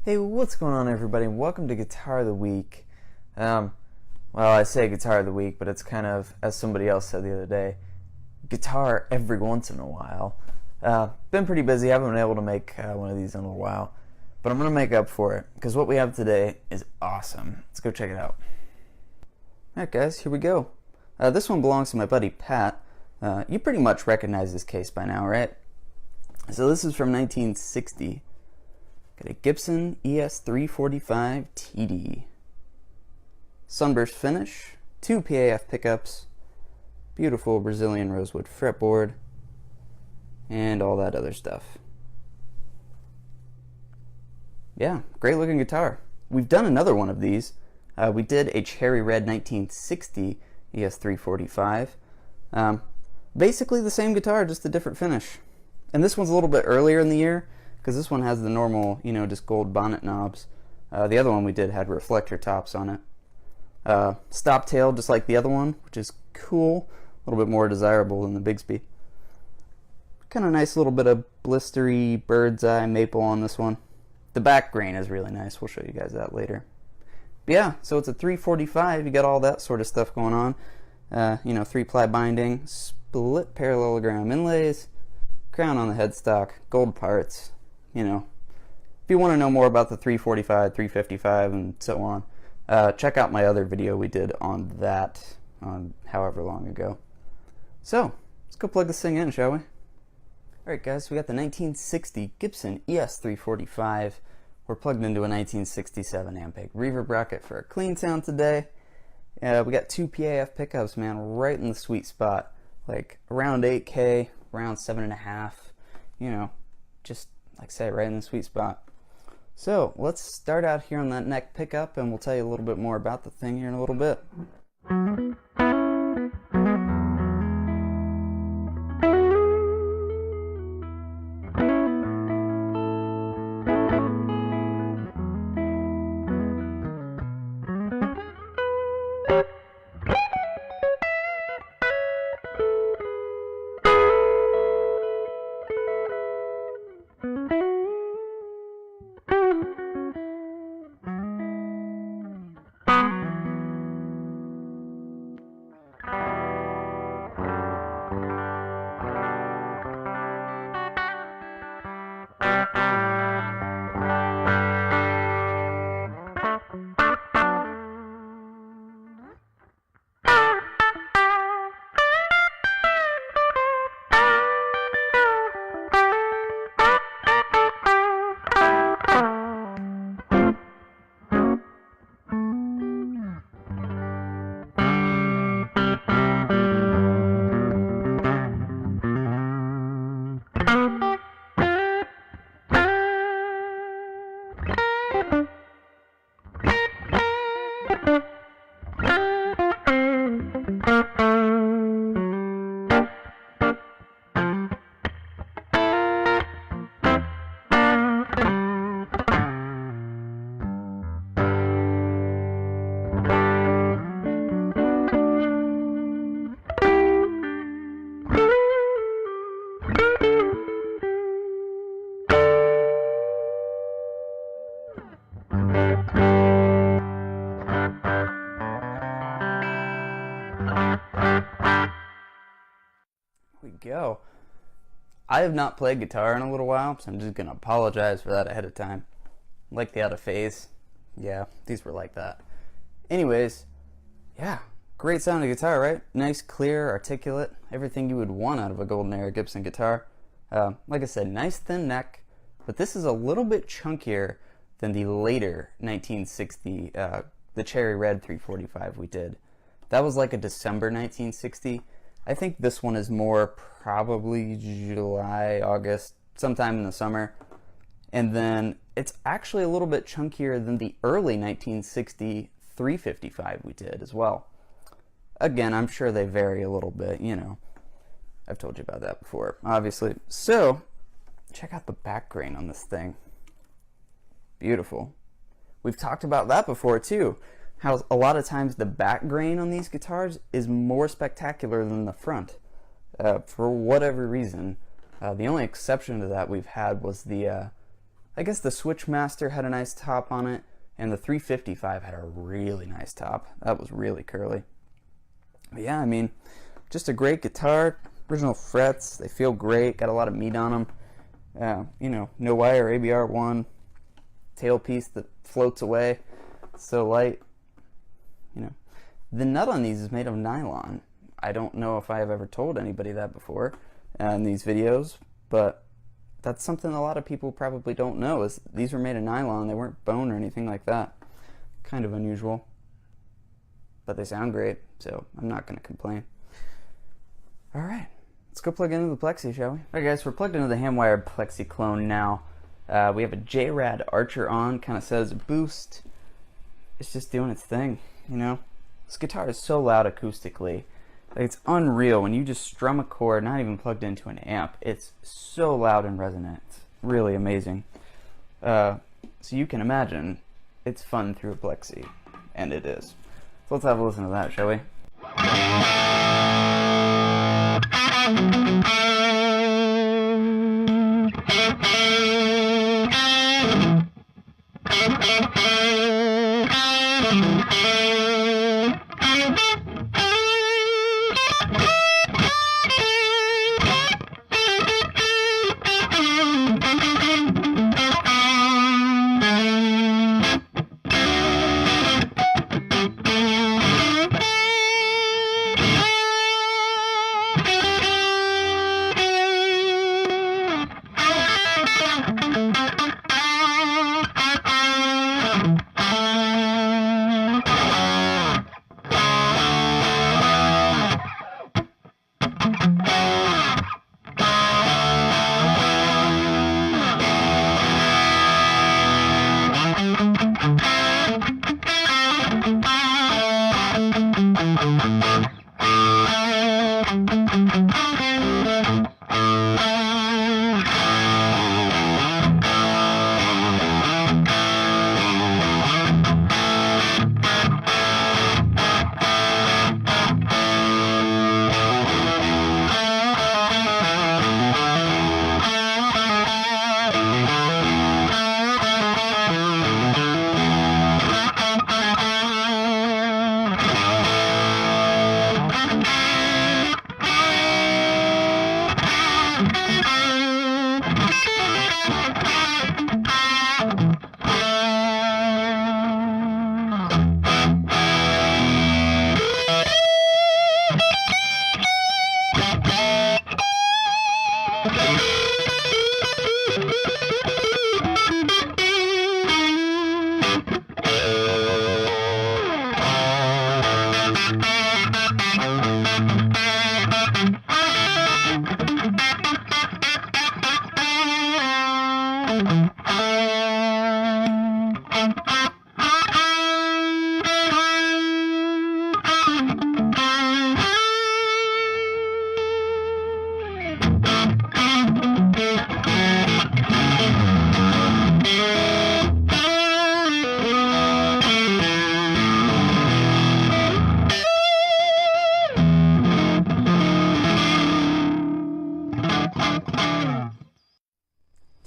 Hey, what's going on, everybody? Welcome to Guitar of the Week. Well, I say Guitar of the Week, but it's kind of, as somebody else said the other day, guitar every once in a while. Been pretty busy. Haven't been able to make one of these in a little while, but I'm going to make up for it, because what we have today is awesome. Let's go check it out. Alright guys, here we go. This one belongs to my buddy Pat. You pretty much recognize this case by now, right? So this is from 1960. Got a Gibson ES-345TD. Sunburst finish, 2 PAF pickups, beautiful Brazilian rosewood fretboard, and all that other stuff. Yeah, great looking guitar. We've done another one of these. We did a cherry red 1960 ES-345. Basically the same guitar, just a different finish. And this one's a little bit earlier in the year, because this one has the normal, just gold bonnet knobs. The other one we did had reflector tops on it. Stop tail, just like the other one, which is cool. A little bit more desirable than the Bigsby. Kind of nice little bit of blistery bird's eye maple on this one. The back grain is really nice. We'll show you guys that later. But yeah, so it's a 345. You got all that sort of stuff going on. 3-ply binding, split parallelogram inlays, crown on the headstock, gold parts. If you want to know more about the 345, 355, and so on, check out my other video we did on that however long ago. So, let's go plug this thing in, shall we? Alright guys, we got the 1960 Gibson ES-345. We're plugged into a 1967 Ampeg reverb bracket for a clean sound today. We got 2 PAF pickups, man, right in the sweet spot. Like around 8K, around 7.5, just like I say, right in the sweet spot. So let's start out here on that neck pickup, and we'll tell you a little bit more about the thing here in a little bit. Go. I have not played guitar in a little while, so I'm just gonna apologize for that ahead of time. Like the out of phase. Yeah, these were like that. Anyways, yeah, great sounding guitar, right? Nice, clear, articulate, everything you would want out of a golden era Gibson guitar. Like I said, nice thin neck, but this is a little bit chunkier than the later 1960, the cherry red 345 we did. That was like a December 1960. I think this one is more probably July, August, sometime in the summer. And then it's actually a little bit chunkier than the early 1960 355 we did as well. Again, I'm sure they vary a little bit, I've told you about that before, obviously. So, check out the back grain on this thing. Beautiful. We've talked about that before too. How a lot of times the back grain on these guitars is more spectacular than the front. For whatever reason. The only exception to that we've had was the I guess the Switchmaster had a nice top on it, and the 355 had a really nice top. That was really curly. But yeah, I mean, just a great guitar. Original frets, they feel great, got a lot of meat on them. You know, no wire, ABR1, tailpiece that floats away, so light. You know, the nut on these is made of nylon. I don't know if I have ever told anybody that before in these videos, but that's something a lot of people probably don't know, is these were made of nylon. They weren't bone or anything like that. Kind of unusual, but they sound great, so I'm not going to complain. Alright, let's go plug into the Plexi, shall we? Alright guys, we're plugged into the hand-wired Plexi clone now. We have a J-Rad Archer on, kind of says boost. It's just doing its thing, you know? This guitar is so loud acoustically. Like, it's unreal. When you just strum a chord, not even plugged into an amp, it's so loud and resonant. It's really amazing. So you can imagine it's fun through a Plexi, and it is. So let's have a listen to that, shall we?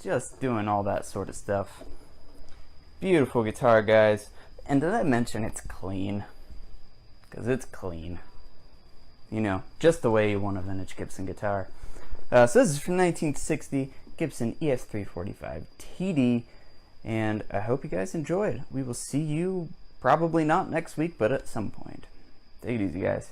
Just doing all that sort of stuff. Beautiful guitar, guys. And did I mention it's clean? Because it's clean. You know, just the way you want a vintage Gibson guitar. So this is from 1960, Gibson ES-345TD. And I hope you guys enjoyed. We will see you probably not next week, but at some point. Take it easy, guys.